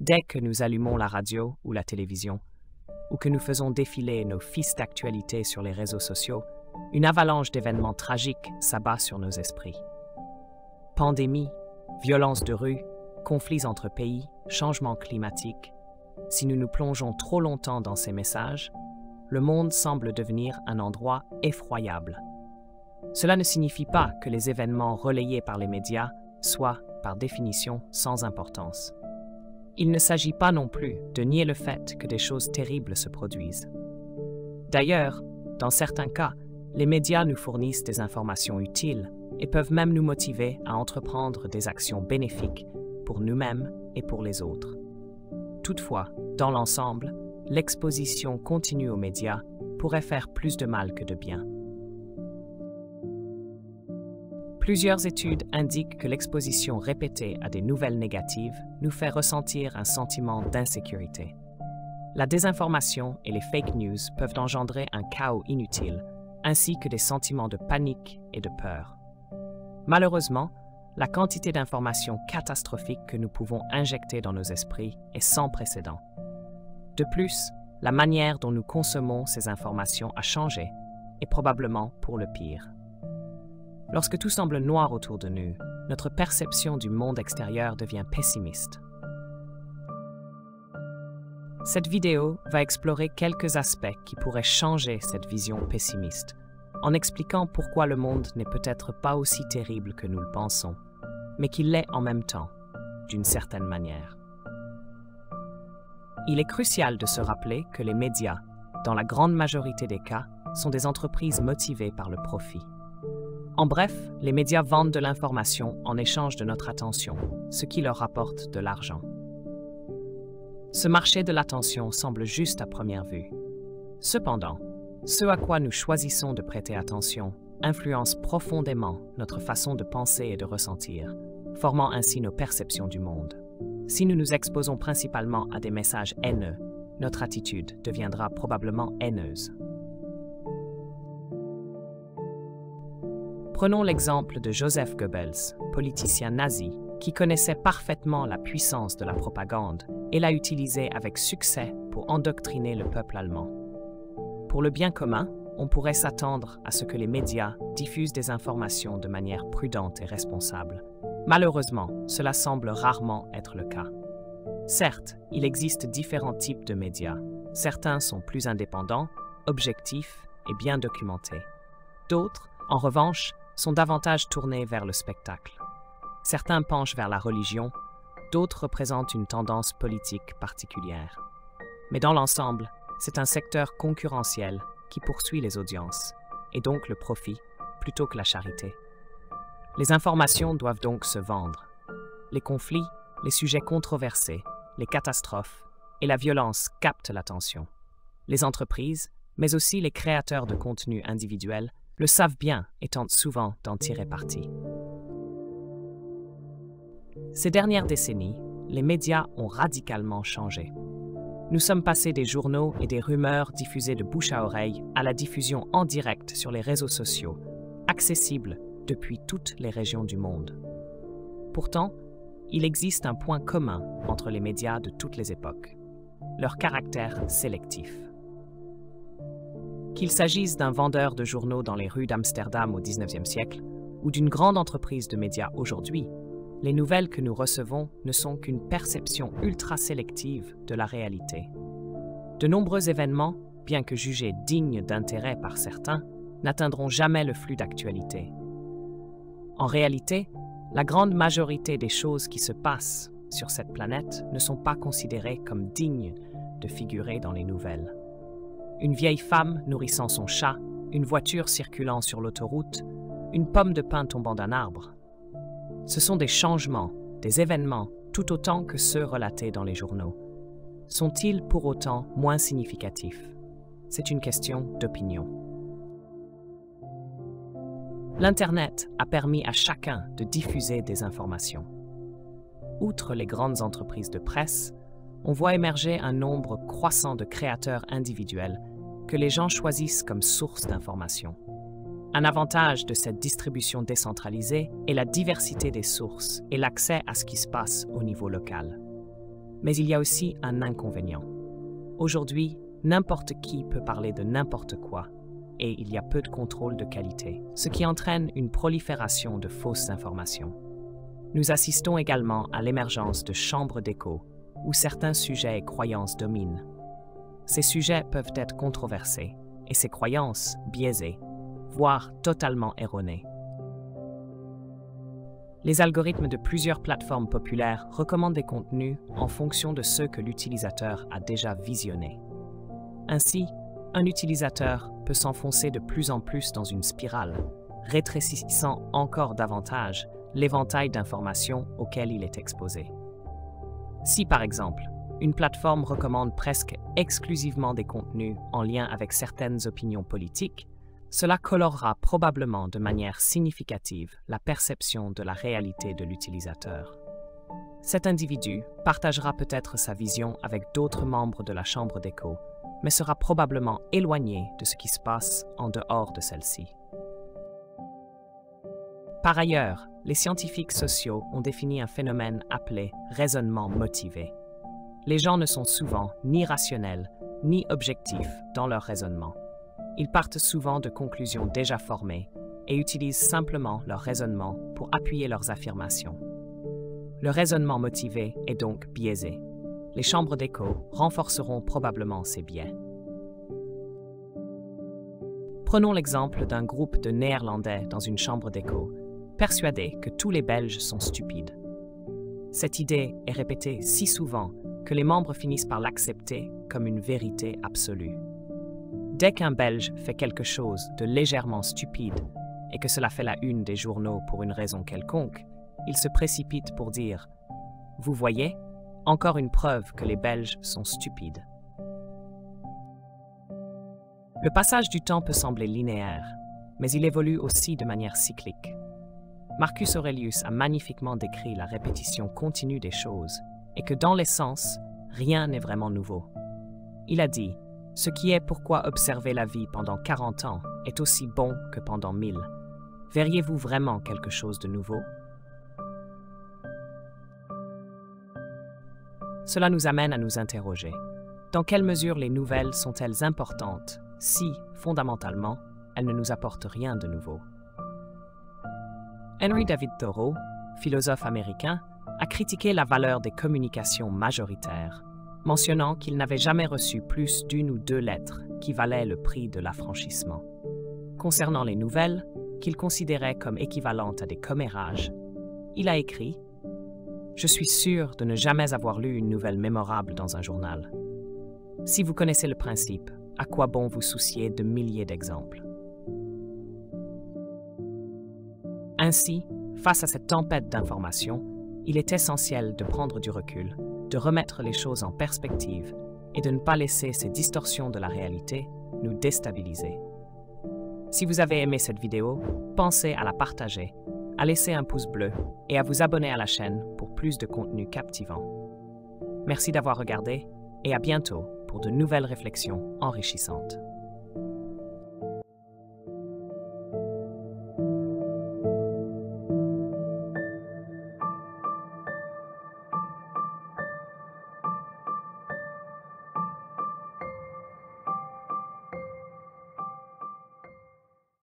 Dès que nous allumons la radio ou la télévision, ou que nous faisons défiler nos fils d'actualité sur les réseaux sociaux, une avalanche d'événements tragiques s'abat sur nos esprits. Pandémie, violences de rue, conflits entre pays, changements climatiques. Si nous nous plongeons trop longtemps dans ces messages, le monde semble devenir un endroit effroyable. Cela ne signifie pas que les événements relayés par les médias soient, par définition, sans importance. Il ne s'agit pas non plus de nier le fait que des choses terribles se produisent. D'ailleurs, dans certains cas, les médias nous fournissent des informations utiles et peuvent même nous motiver à entreprendre des actions bénéfiques pour nous-mêmes et pour les autres. Toutefois, dans l'ensemble, l'exposition continue aux médias pourrait faire plus de mal que de bien. Plusieurs études indiquent que l'exposition répétée à des nouvelles négatives nous fait ressentir un sentiment d'insécurité. La désinformation et les fake news peuvent engendrer un chaos inutile, ainsi que des sentiments de panique et de peur. Malheureusement, la quantité d'informations catastrophiques que nous pouvons injecter dans nos esprits est sans précédent. De plus, la manière dont nous consommons ces informations a changé, et probablement pour le pire. Lorsque tout semble noir autour de nous, notre perception du monde extérieur devient pessimiste. Cette vidéo va explorer quelques aspects qui pourraient changer cette vision pessimiste, en expliquant pourquoi le monde n'est peut-être pas aussi terrible que nous le pensons, mais qu'il l'est en même temps, d'une certaine manière. Il est crucial de se rappeler que les médias, dans la grande majorité des cas, sont des entreprises motivées par le profit. En bref, les médias vendent de l'information en échange de notre attention, ce qui leur rapporte de l'argent. Ce marché de l'attention semble juste à première vue. Cependant, ce à quoi nous choisissons de prêter attention influence profondément notre façon de penser et de ressentir, formant ainsi nos perceptions du monde. Si nous nous exposons principalement à des messages haineux, notre attitude deviendra probablement haineuse. Prenons l'exemple de Joseph Goebbels, politicien nazi, qui connaissait parfaitement la puissance de la propagande et l'a utilisée avec succès pour endoctriner le peuple allemand. Pour le bien commun, on pourrait s'attendre à ce que les médias diffusent des informations de manière prudente et responsable. Malheureusement, cela semble rarement être le cas. Certes, il existe différents types de médias. Certains sont plus indépendants, objectifs et bien documentés. D'autres, en revanche, sont davantage tournés vers le spectacle. Certains penchent vers la religion, d'autres représentent une tendance politique particulière. Mais dans l'ensemble, c'est un secteur concurrentiel qui poursuit les audiences, et donc le profit, plutôt que la charité. Les informations doivent donc se vendre. Les conflits, les sujets controversés, les catastrophes et la violence captent l'attention. Les entreprises, mais aussi les créateurs de contenu individuels, le savent bien et tentent souvent d'en tirer parti. Ces dernières décennies, les médias ont radicalement changé. Nous sommes passés des journaux et des rumeurs diffusées de bouche à oreille à la diffusion en direct sur les réseaux sociaux, accessibles depuis toutes les régions du monde. Pourtant, il existe un point commun entre les médias de toutes les époques, leur caractère sélectif. Qu'il s'agisse d'un vendeur de journaux dans les rues d'Amsterdam au XIXe siècle ou d'une grande entreprise de médias aujourd'hui, les nouvelles que nous recevons ne sont qu'une perception ultra sélective de la réalité. De nombreux événements, bien que jugés dignes d'intérêt par certains, n'atteindront jamais le flux d'actualité. En réalité, la grande majorité des choses qui se passent sur cette planète ne sont pas considérées comme dignes de figurer dans les nouvelles. Une vieille femme nourrissant son chat, une voiture circulant sur l'autoroute, une pomme de pin tombant d'un arbre. Ce sont des changements, des événements, tout autant que ceux relatés dans les journaux. Sont-ils pour autant moins significatifs? C'est une question d'opinion. L'Internet a permis à chacun de diffuser des informations. Outre les grandes entreprises de presse, on voit émerger un nombre croissant de créateurs individuels que les gens choisissent comme source d'informations. Un avantage de cette distribution décentralisée est la diversité des sources et l'accès à ce qui se passe au niveau local. Mais il y a aussi un inconvénient. Aujourd'hui, n'importe qui peut parler de n'importe quoi, et il y a peu de contrôle de qualité, ce qui entraîne une prolifération de fausses informations. Nous assistons également à l'émergence de chambres d'écho, où certains sujets et croyances dominent. Ces sujets peuvent être controversés, et ces croyances biaisées, voire totalement erronées. Les algorithmes de plusieurs plateformes populaires recommandent des contenus en fonction de ceux que l'utilisateur a déjà visionnés. Ainsi, un utilisateur peut s'enfoncer de plus en plus dans une spirale, rétrécissant encore davantage l'éventail d'informations auxquelles il est exposé. Si, par exemple, une plateforme recommande presque exclusivement des contenus en lien avec certaines opinions politiques, cela colorera probablement de manière significative la perception de la réalité de l'utilisateur. Cet individu partagera peut-être sa vision avec d'autres membres de la chambre d'écho, mais sera probablement éloigné de ce qui se passe en dehors de celle-ci. Par ailleurs, les scientifiques sociaux ont défini un phénomène appelé raisonnement motivé. Les gens ne sont souvent ni rationnels ni objectifs dans leur raisonnement. Ils partent souvent de conclusions déjà formées et utilisent simplement leur raisonnement pour appuyer leurs affirmations. Le raisonnement motivé est donc biaisé. Les chambres d'écho renforceront probablement ces biais. Prenons l'exemple d'un groupe de Néerlandais dans une chambre d'écho, persuadés que tous les Belges sont stupides. Cette idée est répétée si souvent que les membres finissent par l'accepter comme une vérité absolue. Dès qu'un Belge fait quelque chose de légèrement stupide et que cela fait la une des journaux pour une raison quelconque, il se précipite pour dire « Vous voyez, encore une preuve que les Belges sont stupides ». Le passage du temps peut sembler linéaire, mais il évolue aussi de manière cyclique. Marcus Aurelius a magnifiquement décrit la répétition continue des choses et que dans l'essence, rien n'est vraiment nouveau. Il a dit « Ce qui est pourquoi observer la vie pendant 40 ans est aussi bon que pendant 1000. Verriez-vous vraiment quelque chose de nouveau ?» Cela nous amène à nous interroger. Dans quelle mesure les nouvelles sont-elles importantes si, fondamentalement, elles ne nous apportent rien de nouveau? Henry David Thoreau, philosophe américain, a critiqué la valeur des communications majoritaires, mentionnant qu'il n'avait jamais reçu plus d'une ou deux lettres qui valaient le prix de l'affranchissement. Concernant les nouvelles, qu'il considérait comme équivalentes à des commérages, il a écrit « Je suis sûr de ne jamais avoir lu une nouvelle mémorable dans un journal. Si vous connaissez le principe, à quoi bon vous soucier de milliers d'exemples ?» Ainsi, face à cette tempête d'informations, il est essentiel de prendre du recul, de remettre les choses en perspective et de ne pas laisser ces distorsions de la réalité nous déstabiliser. Si vous avez aimé cette vidéo, pensez à la partager, à laisser un pouce bleu et à vous abonner à la chaîne pour plus de contenu captivant. Merci d'avoir regardé et à bientôt pour de nouvelles réflexions enrichissantes.